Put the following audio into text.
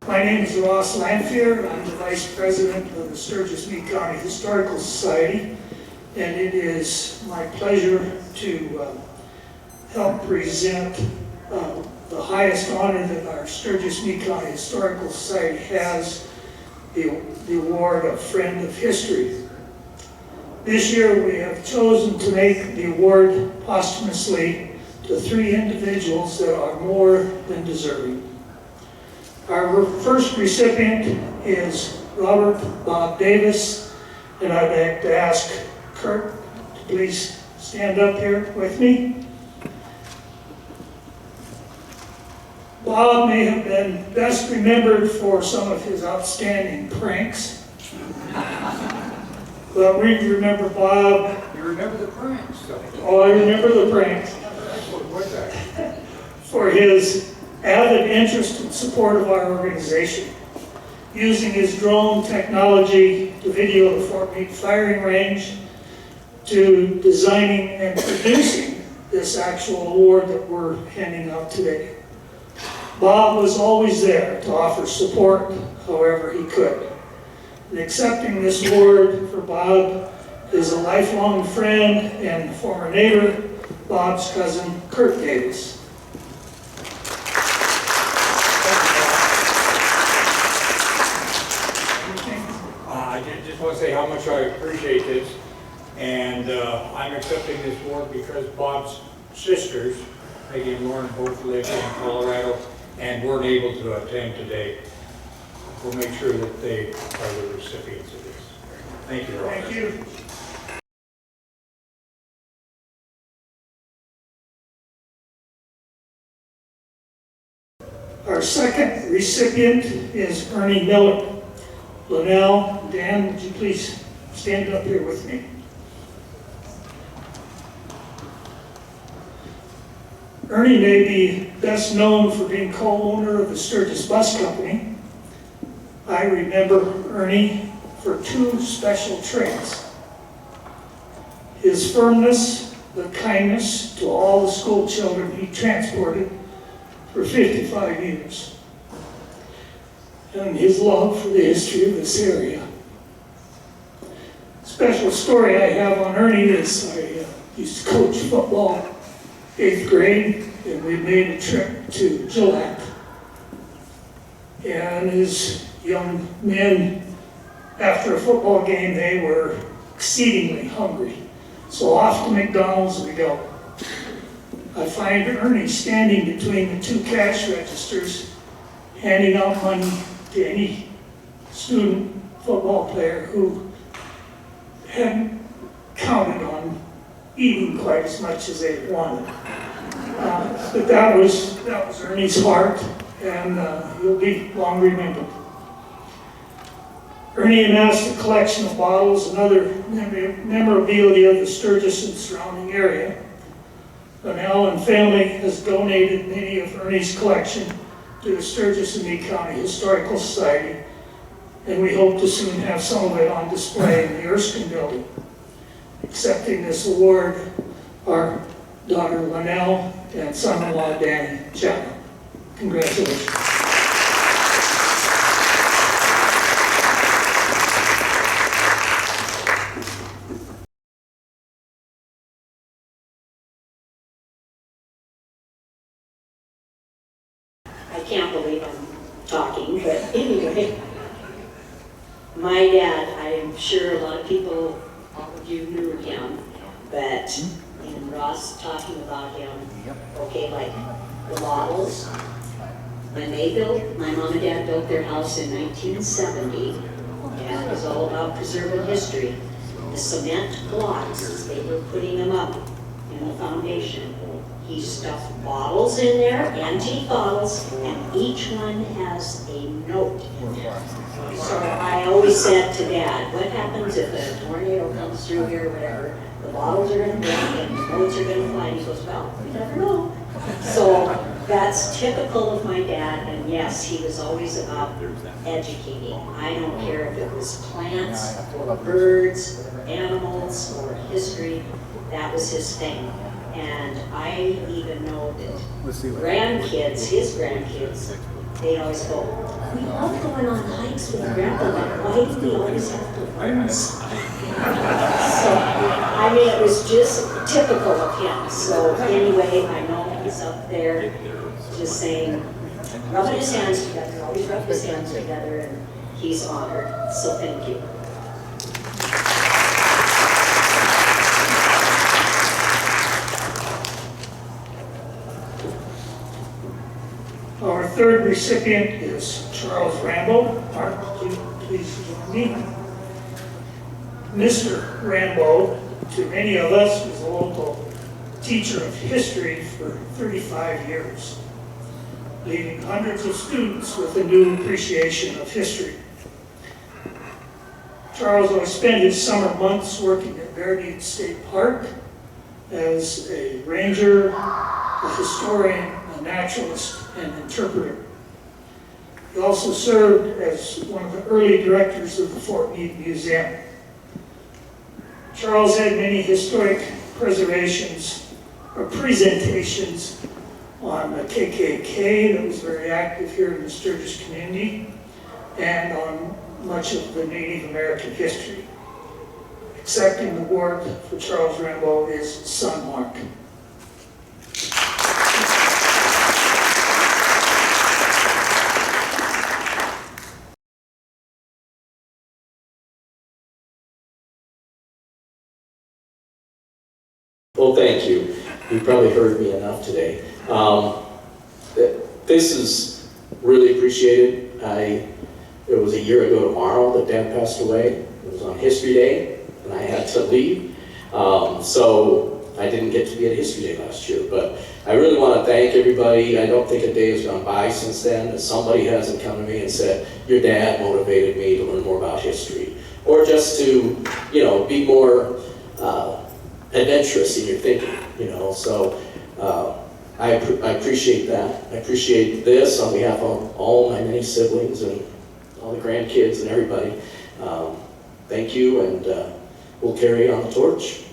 My name is Ross Lanphier. I'm the Vice President of the Sturgis Meade County Historical Society, and it is my pleasure to help present the highest honor that our Sturgis Meade County Historical Society has, the award of Friend of History. This year we have chosen to make the award posthumously to 3 individuals that are more than deserving. Our first recipient is Robert Bob Davis, and I'd like to ask Kurt to please stand up here with me. Bob may have been best remembered for some of his outstanding pranks, but we remember Bob. You remember the pranks, though? Oh, I remember the pranks. What's that? For his avid interest and support of our organization, using his drone technology to video the Fort Meade firing range, to designing and producing this actual award that we're handing out today. Bob was always there to offer support however he could. And accepting this award for Bob is a lifelong friend and former neighbor, Bob's cousin, Kurt Davis. I just want to say how much I appreciate this, and I'm accepting this award because Bob's sisters, Peggy and Lauren, both live in Colorado and weren't able to attend today. We'll make sure that they are the recipients of this. Thank you, Rob. Thank you. Our second recipient is Ernie Miller. Linnell, Dan, would you please stand up here with me? Ernie may be best known for being co-owner of the Sturgis Bus Company. I remember Ernie for 2 special traits: his firmness, the kindness to all the school children he transported for 55 years, and his love for the history of this area. Special story I have on Ernie is I used to coach football 8th grade, and we made a trip to Gillette. And as young men, after a football game, they were exceedingly hungry. So off to McDonald's we go. I find Ernie standing between the 2 cash registers, handing out money to any student football player who hadn't counted on eating quite as much as they wanted. But that was Ernie's heart, and he'll be long remembered. Ernie amassed a collection of bottles and other memorabilia of the Sturgis and surrounding area. Linnell and family has donated many of Ernie's collection to the Sturgis and Meade County Historical Society, and we hope to soon have some of it on display in the Erskine building. Accepting this award are daughter Linnell and son-in-law Danny Chapman. Congratulations. I can't believe I'm talking, but anyway, my dad, I'm sure a lot of people, all of you knew him, but and Ross talking about him, okay, like the bottles. When my mom and dad built their house in 1970, and it was all about preserving history. The cement blocks, they were putting them up in the foundation. He stuffed bottles in there, antique bottles, and each one has a note. So I always said to Dad, what happens if a tornado comes through here or whatever? The bottles are going to break and the notes are going to fly. And he goes, well, you never know. So that's typical of my dad, and yes, he was always about educating. I don't care if it was plants or birds or animals or history, that was his thing. And I even know that grandkids, his grandkids, they always go, we love going on hikes with Grandpa, but why do we always have to run? So, I mean, it was just typical of him. So anyway, I know he's up there just saying, rubbing his hands together, always rub his hands together, and he's honored. So thank you. Our third recipient is Charles Rambo. Mark, would you please join me? Mr. Rambo, to many of us, was a local teacher of history for 35 years, leaving hundreds of students with a new appreciation of history. Charles always spent his summer months working at Meade State Park as a ranger, a historian, a naturalist, and interpreter. He also served as one of the early directors of the Fort Meade Museum. Charles had many historic presentations on the KKK that was very active here in the Sturgis community, and on much of the Native American history. Accepting the award for Charles Rambo is son Mark. Well, thank you. You probably heard me enough today. This is really appreciated. It was a year ago tomorrow that Dan passed away. It was on History Day, and I had to leave. So I didn't get to be at History Day last year, but I really want to thank everybody. I don't think a day has gone by since then that somebody hasn't come to me and said, your dad motivated me to learn more about history, or just to, be more adventurous in your thinking, so I appreciate that. I appreciate this on behalf of all my many siblings and all the grandkids and everybody. Thank you, and we'll carry on the torch.